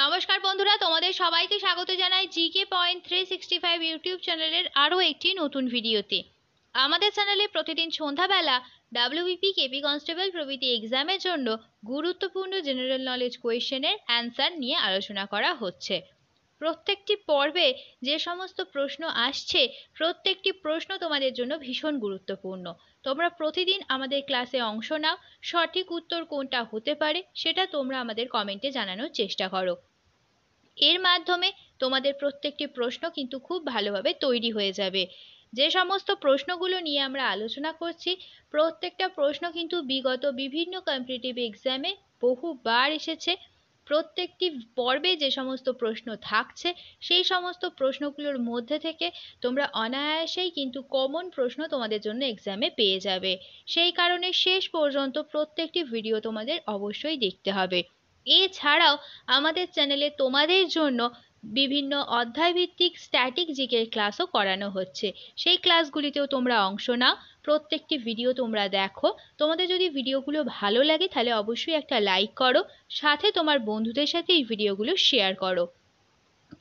নমস্কার বন্ধুরা, তোমাদের সবাইকে স্বাগত জানাই জিকে পয়েন্ট 365 ইউটিউব চ্যানেলের আরও একটি নতুন ভিডিওতে। আমাদের চ্যানেলে প্রতিদিন সন্ধ্যাবেলা ডাব্লিউবিপি, কেপি কনস্টেবল প্রভৃতি এক্সামের জন্য গুরুত্বপূর্ণ জেনারেল নলেজ কোয়েশ্চেনের অ্যান্সার নিয়ে আলোচনা করা হচ্ছে। প্রত্যেকটি পর্বে যে সমস্ত প্রশ্ন আসছে, প্রত্যেকটি প্রশ্ন তোমাদের জন্য ভীষণ গুরুত্বপূর্ণ। তোমরা প্রতিদিন আমাদের ক্লাসে অংশ নাও, সঠিক উত্তর কোনটা হতে পারে সেটা তোমরা আমাদের কমেন্টে জানানোর চেষ্টা করো। এর মাধ্যমে তোমাদের প্রত্যেকটি প্রশ্ন কিন্তু খুব ভালোভাবে তৈরি হয়ে যাবে। যে সমস্ত প্রশ্নগুলো নিয়ে আমরা আলোচনা করছি, প্রত্যেকটা প্রশ্ন কিন্তু বিগত বিভিন্ন কম্পিটিটিভ এক্সামে বহুবার এসেছে। প্রত্যেকটি পর্বে যে সমস্ত প্রশ্ন থাকছে, সেই সমস্ত প্রশ্নগুলোর মধ্যে থেকে তোমরা অনায়াসেই কিন্তু কমন প্রশ্ন তোমাদের জন্য এক্সামে পেয়ে যাবে। সেই কারণে শেষ পর্যন্ত প্রত্যেকটি ভিডিও তোমাদের অবশ্যই দেখতে হবে। এছাড়াও আমাদের চ্যানেলে তোমাদের জন্য বিভিন্ন অধ্যায়ভিত্তিক স্ট্যাটিক জিকের ক্লাসও করানো হচ্ছে। সেই ক্লাসগুলিতেও তোমরা অংশ নাও, প্রত্যেকটি ভিডিও তোমরা দেখো। তোমাদের যদি ভিডিওগুলো ভালো লাগে তাহলে অবশ্যই একটা লাইক করো, সাথে তোমার বন্ধুদের সাথে এই ভিডিওগুলো শেয়ার করো।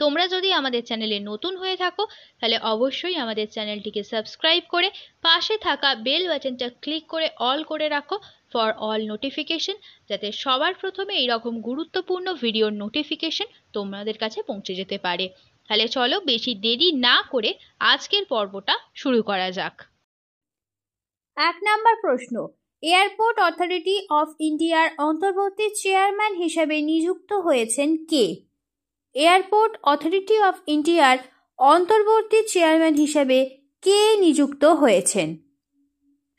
তোমরা যদি আমাদের চ্যানেলে নতুন হয়ে থাকো তাহলে অবশ্যই আমাদের চ্যানেলটিকে সাবস্ক্রাইব করে পাশে থাকা বেল বাটনটা ক্লিক করে অল করে রাখো ফর অল নোটিফিকেশন, যাতে সবার প্রথমে এইরকম গুরুত্বপূর্ণ ভিডিওর নোটিফিকেশন তোমাদের কাছে পৌঁছে যেতে পারে। তাহলে চলো বেশি দেরি না করে আজকের পর্বটা শুরু করা যাক। 1 নম্বর প্রশ্ন, এয়ারপোর্ট অথরিটি অফ ইন্ডিয়ার অন্তর্বর্তী চেয়ারম্যান হিসেবে নিযুক্ত হয়েছেন কে? এয়ারপোর্ট অথরিটি অফ ইন্ডিয়ার অন্তর্বর্তী চেয়ারম্যান হিসেবে কে নিযুক্ত হয়েছেন?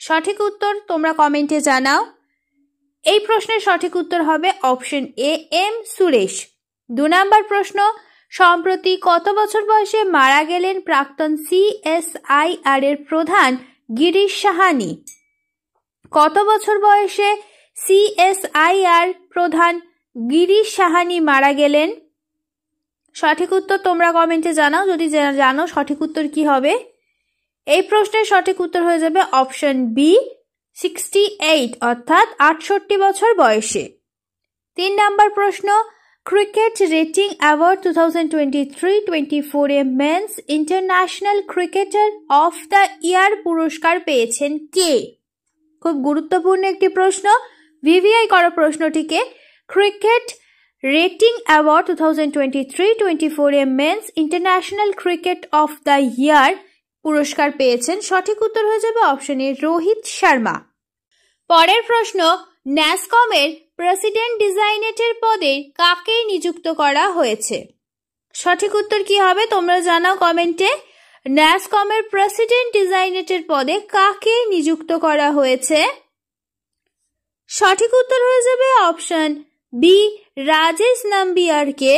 সঠিক উত্তর তোমরা কমেন্টে জানাও। এই প্রশ্নের সঠিক উত্তর হবে অপশন এ, এম সুরেশ। 2 নম্বর প্রশ্ন, সম্প্রতি কত বছর বয়সে মারা গেলেন প্রাক্তন CSIR এর প্রধান গিরিশ সাহানি? কত বছর বয়সে CSIR প্রধান গিরিশ সাহানি মারা গেলেন? সঠিক উত্তর তোমরা কমেন্টে জানাও। যদি জানো সঠিক উত্তর কি হবে। এই প্রশ্নের সঠিক উত্তর হয়ে যাবে অপশন বি, 68 অর্থাৎ 68 বছর বয়সে। 3 নম্বর প্রশ্ন, ক্রিকেট রেটিং অ্যাওয়ার্ড 2023-24 এ men's international cricketer of the year পুরস্কার পেয়েছেন কে? খুব গুরুত্বপূর্ণ একটি প্রশ্ন, ভিভিআই করো প্রশ্নটিকে। ক্রিকেট রেটিং অ্যাওয়ার্ড 2023-24 এ men's international cricket of the year পুরস্কার পেয়েছেন। সঠিক উত্তর হয়ে যাবে অপশন এ, রোহিত শর্মা। পরের প্রশ্ন, ন্যাসকমের প্রেসিডেন্ট ডিজাইনেটের পদে কাকে নিযুক্ত করা হয়েছে? সঠিক উত্তর কি হবে তোমরা জানাও কমেন্টে। ন্যাসকমের প্রেসিডেন্ট ডিজাইনেটের পদে কাকে নিযুক্ত করা হয়েছে? সঠিক উত্তর হয়ে যাবে অপশন বি, রাজেশ নাম্বিয়ারকে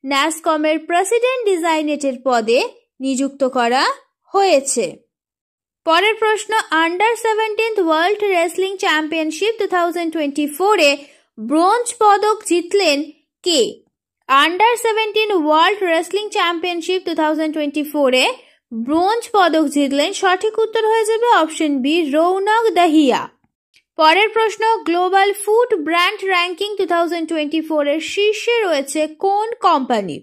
ন্যাসকমের প্রেসিডেন্ট ডিজাইনেটের পদে নিযুক্ত করা হয়েছে। পরের প্রশ্ন, আন্ডার 17 ওয়ার্ল্ড রেসলিং চ্যাম্পিয়নশিপ 2024 এ ব্রোঞ্জ পদক জিতলেন কে? আন্ডার 17 ওয়ার্ল্ড রেসলিং চ্যাম্পিয়নশিপ 2024 এ ব্রোঞ্জ পদক জিতলেন। সঠিক উত্তর হয়ে যাবে অপশন বি, রৌনক দাহিয়া। পরের প্রশ্ন, গ্লোবাল ফুড ব্র্যান্ড র্যাঙ্কিং 2024 এর শীর্ষে রয়েছে কোন company?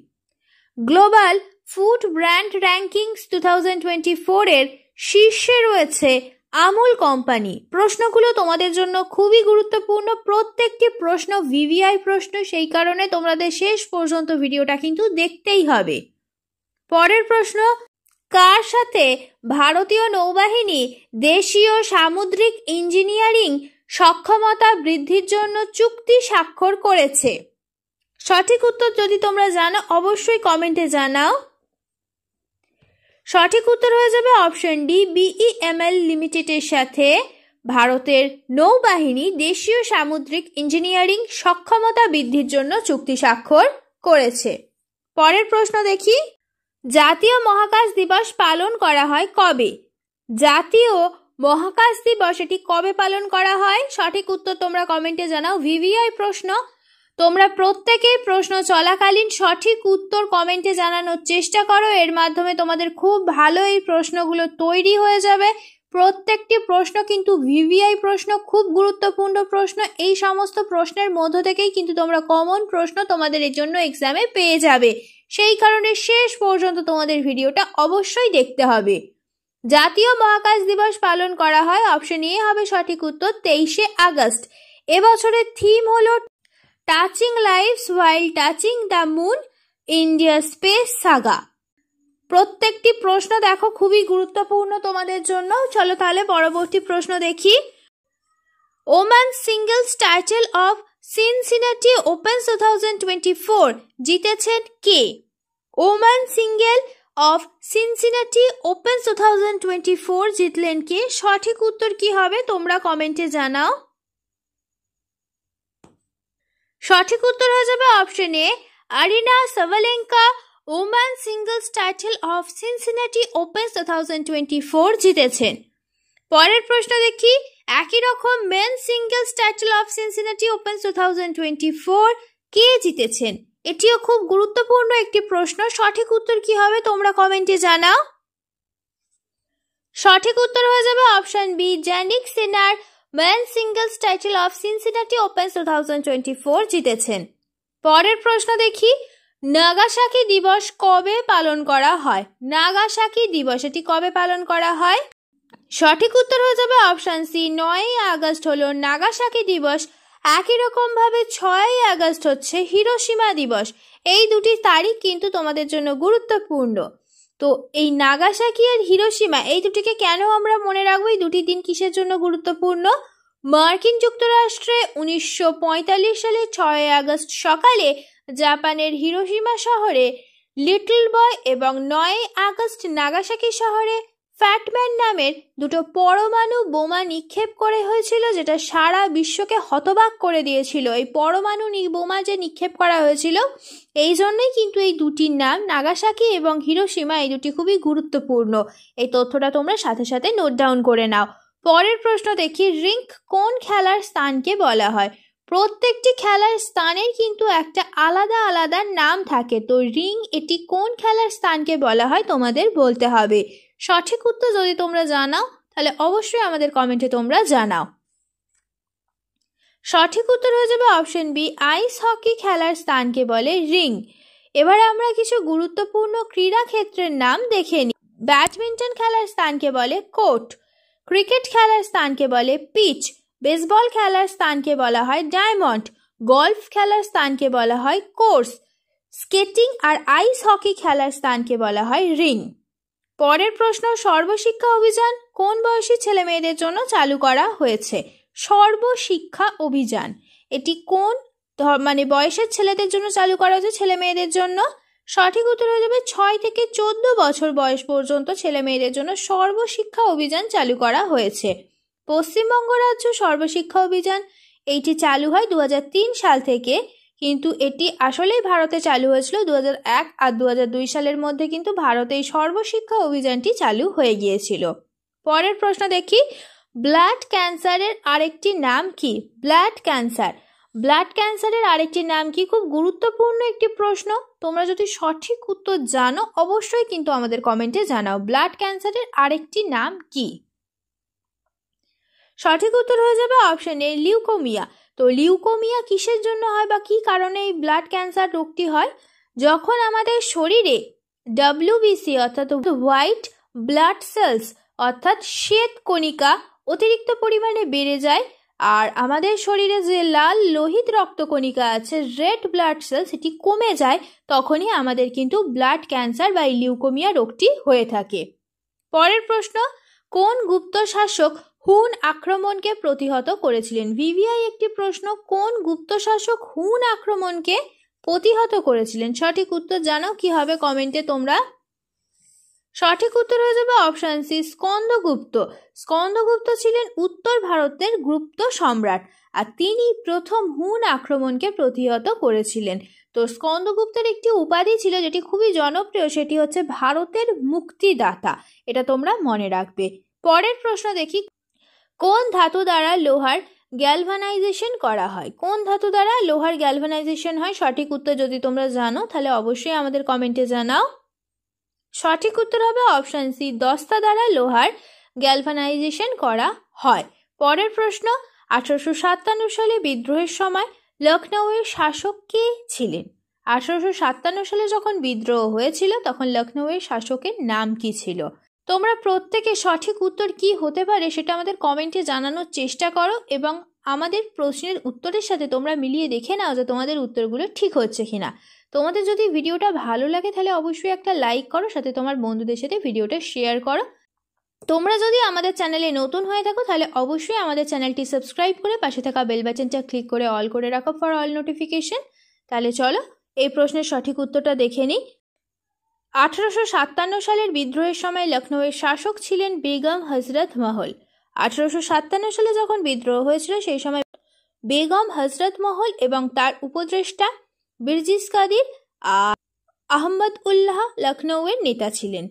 Global food brand rankings 2024 এর শীর্ষে রয়েছে আমুল কোম্পানি। প্রশ্নগুলো তোমাদের জন্য খুবই গুরুত্বপূর্ণ, প্রত্যেকটি প্রশ্ন ভিভিআই প্রশ্ন, সেই কারণে তোমাদের শেষ পর্যন্ত ভিডিওটা কিন্তু দেখতেই হবে। পরের প্রশ্ন, কার সাথে ভারতীয় নৌবাহিনী দেশীয় সামুদ্রিক ইঞ্জিনিয়ারিং সক্ষমতা বৃদ্ধির জন্য চুক্তি স্বাক্ষর করেছে? সঠিক উত্তর যদি তোমরা জানো অবশ্যই কমেন্টে জানাও। সঠিক উত্তর হয়ে যাবে অপশন ডি, BEML লিমিটেডের সাথে ভারতের নৌবাহিনী দেশীয় সামুদ্রিক ইঞ্জিনিয়ারিং সক্ষমতা বৃদ্ধির জন্য চুক্তি স্বাক্ষর করেছে। পরের প্রশ্ন দেখি, জাতীয় মহাকাশ দিবস পালন করা হয় কবে? জাতীয় মহাকাশ দিবস এটি কবে পালন করা হয়? সঠিক উত্তর তোমরা কমেন্টে জানাও। ভিভিআই প্রশ্ন, তোমরা প্রত্যেকেই প্রশ্ন চলাকালীন সঠিক উত্তর কমেন্টে জানানোর চেষ্টা করো। এর মাধ্যমে তোমাদের খুব ভালো এই প্রশ্নগুলো তৈরি হয়ে যাবে। প্রত্যেকটি প্রশ্ন কিন্তু ভিভিআই প্রশ্ন, খুব গুরুত্বপূর্ণ প্রশ্ন। এই সমস্ত প্রশ্নের মধ্য থেকেই কিন্তু তোমরা কমন প্রশ্ন তোমাদের এর জন্য এক্সামে পেয়ে যাবে। সেই কারণে শেষ পর্যন্ত তোমাদের ভিডিওটা অবশ্যই দেখতে হবে। জাতীয় মহাকাশ দিবস পালন করা হয়, অপশন এ হবে সঠিক উত্তর 23শে আগস্ট। এবছরের থিম হলো touching lives while touching the moon, India space Saga. প্রত্যেকটি প্রশ্ন দেখো খুবই গুরুত্বপূর্ণ তোমাদের জন্য। চলো তাহলে পরবর্তী প্রশ্ন দেখি। Woman singles title of Cincinnati Open 2024 জিতেছেন কে? Woman single of Cincinnati Open 2024 জিতলেন কে? সঠিক উত্তর কি হবে তোমরা কমেন্টে জানাও। সঠিক উত্তর হয়ে যাবে option A, Aryna Sabalenka woman singles title of Cincinnati Open 2024 জিতেছেন। পরের প্রশ্ন দেখি। একই রকম men singles title of Cincinnati Open 2024 কে জিতেছেন? এটিও খুব গুরুত্বপূর্ণ একটি প্রশ্ন। সঠিক উত্তর কি হবে তোমরা কমেন্টে জানাও। সঠিক উত্তর হয়ে যাবে option B, Jannik Sinner men singles title of Cincinnati Open 2024 জিতেছেন। পরের প্রশ্ন দেখি। নাগাসাকি দিবস কবে পালন করা হয়? নাগাসাকি দিবস এটি কবে পালন করা হয়? সঠিক উত্তর হয়ে যাবে অপশন সি, 9ই আগস্ট হলো নাগাসাকি দিবস। একই রকম ভাবে 6ই আগস্ট হচ্ছে হিরোশিমা দিবস। এই দুটি তারিখ কিন্তু তোমাদের জন্য গুরুত্বপূর্ণ। তো এই নাগাসাকি আর হিরোশিমা এই দুটিকে কেন আমরা মনে রাখবো? এই দুটি দিন কিসের জন্য গুরুত্বপূর্ণ? মার্কিন যুক্তরাষ্ট্রে 1945 সালে 6ই আগস্ট সকালে জাপানের হিরোশিমা শহরে লিটল বয় এবং 9ই আগস্ট নাগাসাকি শহরে ফ্যাটম্যান নামের দুটো পরমাণু বোমা নিক্ষেপ করে হয়েছিল, যেটা সারা বিশ্বকে হতবাক করে দিয়েছিল। এই পরমাণু বোমা যে নিক্ষেপ করা হয়েছিল, এই জন্যই কিন্তু এই দুটির নাম নাগাসাকি এবং হিরোশিমা, এই দুটি খুবই গুরুত্বপূর্ণ। এই তথ্যটা তোমরা সাথে সাথে নোট ডাউন করে নাও। পরের প্রশ্ন দেখি। রিঙ্ক কোন খেলার স্থানকে বলা হয়? প্রত্যেকটি খেলার স্থানের কিন্তু একটা আলাদা আলাদা নাম থাকে। তো রিং এটি কোন খেলার স্থানকে বলা হয় তোমাদের বলতে হবে। সঠিক উত্তর যদি তোমরা জানাও তাহলে অবশ্যই আমাদের কমেন্টে তোমরা জানাও। সঠিক উত্তর হয়ে যাবে অপশন বি, আইস হকি খেলার স্থানকে বলে রিং। এবার আমরা কিছু গুরুত্বপূর্ণ ক্রীড়া ক্ষেত্রের নাম দেখে নিই। ব্যাডমিন্টন খেলার স্থানকে বলে কোর্ট, ক্রিকেট খেলার স্থানকে বলে পিচ, বেসবল খেলার স্থানকে বলা হয় ডায়মন্ড, গলফ খেলার স্থানকে বলা হয় কোর্স, স্কেটিং আর আইস হকি খেলার স্থানকে বলা হয় রিং। পরের প্রশ্ন। সর্বশিক্ষা অভিযান কোন বয়সী ছেলে মেয়েদের জন্য চালু করা হয়েছে? সর্বশিক্ষা অভিযান এটি কোন বয়সের ছেলেদের জন্য চালু করা হয়েছে? ছেলে মেয়েদের জন্য। সঠিক উত্তর হয়ে যাবে 6 থেকে 14 বছর বয়স পর্যন্ত ছেলে মেয়েদের জন্য সর্বশিক্ষা অভিযান চালু করা হয়েছে। পশ্চিমবঙ্গ রাজ্য সর্বশিক্ষা অভিযান এইটি চালু হয় 2003 সাল থেকে, কিন্তু এটি আসলেই ভারতে চালু হয়েছিল 2001 আর 2002 সালের মধ্যে, কিন্তু ভারতে এই সর্বশিক্ষা অভিযানটি চালু হয়ে গিয়েছিল। পরের প্রশ্ন দেখি। ব্লাড ক্যান্সারের আরেকটি নাম কি? ব্লাড ক্যান্সারের আরেকটি নাম কি? খুব গুরুত্বপূর্ণ একটি প্রশ্ন। তোমরা যদি সঠিক উত্তর জানো অবশ্যই কিন্তু আমাদের কমেন্টে জানাও। ব্লাড ক্যান্সারের আরেকটি নাম কি? সঠিক উত্তর হয়ে যাবে অপশন এ, লিউকোমিয়া। তো লিউকোমিয়া কিসের জন্য হয় বা কি কারণে এই ব্লাড ক্যান্সার রোগটি হয়? যখন আমাদের শরীরে WBC অর্থাৎ হোয়াইট ব্লাড সেলস অর্থাৎ শ্বেত কণিকা অতিরিক্ত পরিমাণে বেড়ে যায়, আর আমাদের শরীরে যে লাল লোহিত রক্তকণিকা আছে রেড ব্লাড সেলস সেটি কমে যায়, তখনই আমাদের কিন্তু ব্লাড ক্যান্সার বা লিউকোমিয়া রোগটি হয়ে থাকে। পরের প্রশ্ন। কোন গুপ্ত শাসক হুন আক্রমণকে প্রতিহত করেছিলেন? ভিভিআই একটি প্রশ্ন। কোন গুপ্ত শাসক হুন আক্রমণকে প্রতিহত করেছিলেন? সঠিক উত্তর জানো কি হবে কমেন্টে তোমরা। সঠিক উত্তর হয়ে যাবে অপশন সি, স্কন্দগুপ্ত। স্কন্দগুপ্ত ছিলেন উত্তর ভারতের গুপ্ত সম্রাট, আর তিনি প্রথম হুন আক্রমণকে প্রতিহত করেছিলেন। তো স্কন্দগুপ্তের একটি উপাধি ছিল যেটি খুবই জনপ্রিয়, সেটি হচ্ছে ভারতের মুক্তিদাতা। এটা তোমরা মনে রাখবে। পরের প্রশ্ন দেখি। কোন ধাতু দ্বারা লোহার গ্যালভানাইজেশন করা হয়? কোন ধাতু দ্বারা লোহার গ্যালভানাইজেশন হয়? সঠিক উত্তর যদি তোমরা জানো তাহলে অবশ্যই আমাদের কমেন্টে জানাও। সঠিক উত্তর হবে অপশন সি, দস্তা দ্বারা লোহার গ্যালভানাইজেশন করা হয়। পরের প্রশ্ন, 1857 সালে বিদ্রোহের সময় লখনৌয়ের শাসক কে ছিলেন? 1857 সালে যখন বিদ্রোহ হয়েছিল তখন লখনৌয়ের শাসকের নাম কি ছিল? তোমরা প্রত্যেকে সঠিক উত্তর কি হতে পারে সেটা আমাদের কমেন্টে জানানোর চেষ্টা করো এবং আমাদের প্রশ্নের উত্তরের সাথে তোমরা মিলিয়ে দেখে নাও যে তোমাদের উত্তরগুলো ঠিক হচ্ছে কিনা। তোমাদের যদি ভিডিওটা ভালো লাগে তাহলে অবশ্যই একটা লাইক করো, সাথে তোমার বন্ধুদের সাথে ভিডিওটা শেয়ার করো। তোমরা যদি আমাদের চ্যানেলে নতুন হয়ে থাকো তাহলে অবশ্যই আমাদের চ্যানেলটি সাবস্ক্রাইব করে পাশে থাকা বেল বাটনটা ক্লিক করে অল করে রাখো ফর অল নোটিফিকেশন। তাহলে চলো এই প্রশ্নের সঠিক উত্তরটা দেখে নিই। 1857 সালের বিদ্রোহের সময় লখনৌয়ের শাসক ছিলেন বেগম হজরত মহল। 1857 সালে যখন বিদ্রোহ হয়েছিল সেই সময় বেগম হজরত মহল এবং তার উপদেষ্টা বিরজিস কাদির আহমদ উল্লাহ লখনৌয়ের নেতা ছিলেন।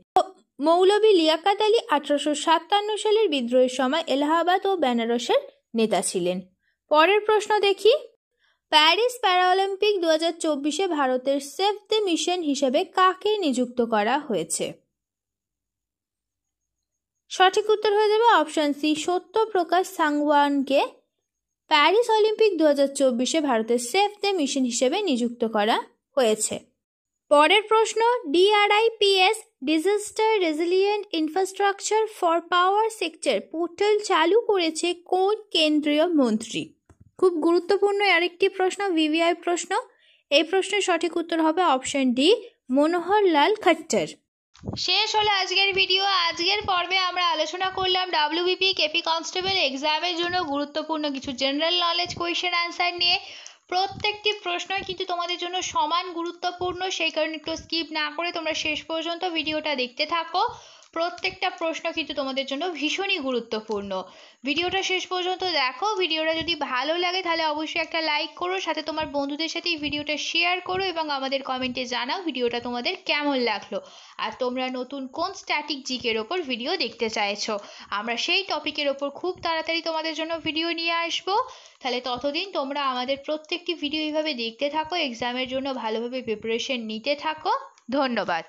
মৌলভী লিয়াকত আলী 1857 সালের বিদ্রোহের সময় এলাহাবাদ ও বেনারসের নেতা ছিলেন। পরের প্রশ্ন দেখি, প্যারিস প্যারাঅলিম্পিক 2024-এ ভারতের সেভ দ্য মিশন হিসেবে কাকে নিযুক্ত করা হয়েছে? সঠিক উত্তর হয়ে যাবে অপশন সি, সত্যপ্রকাশ সাংওয়ানকে প্যারিস অলিম্পিক 2024-এ ভারতের সেভ দ্য মিশন হিসেবে নিযুক্ত করা হয়েছে। পরের প্রশ্ন, DRIPS disaster resilient infrastructure for power sector portal চালু করেছে কোন কেন্দ্রীয় মন্ত্রী? খুব গুরুত্বপূর্ণ আরেকটি প্রশ্ন, VVI প্রশ্ন। এই প্রশ্নের সঠিক উত্তর হবে অপশন ডি, মনোহর লাল খট্টর। শেষ হলো আজকের ভিডিও। আজকের পর্বে আমরা আলোচনা করলাম WBP কেপি কনস্টেবল এক্সামের জন্য গুরুত্বপূর্ণ কিছু জেনারেল নলেজ কোয়েশ্চেন অ্যান্সার নিয়ে। প্রত্যেকটি প্রশ্নই কিন্তু তোমাদের জন্য সমান গুরুত্বপূর্ণ, সেই কারণে একটু স্কিপ না করে তোমরা শেষ পর্যন্ত ভিডিওটা দেখতে থাকো। প্রত্যেকটা প্রশ্ন কিন্তু তোমাদের জন্য ভীষণই গুরুত্বপূর্ণ। ভিডিওটা শেষ পর্যন্ত দেখো। ভিডিওটা যদি ভালো লাগে তাহলে অবশ্যই একটা লাইক করো, সাথে তোমার বন্ধুদের সাথে এই ভিডিওটা শেয়ার করো এবং আমাদের কমেন্টে জানাও ভিডিওটা তোমাদের কেমন লাগলো আর তোমরা নতুন কোন স্ট্যাটিক জিকের ওপর ভিডিও দেখতে চাইছো। আমরা সেই টপিকের ওপর খুব তাড়াতাড়ি তোমাদের জন্য ভিডিও নিয়ে আসবো। তাহলে ততদিন তোমরা আমাদের প্রত্যেকটি ভিডিও এইভাবে দেখতে থাকো, এক্সামের জন্য ভালোভাবে প্রিপারেশন নিতে থাকো। ধন্যবাদ।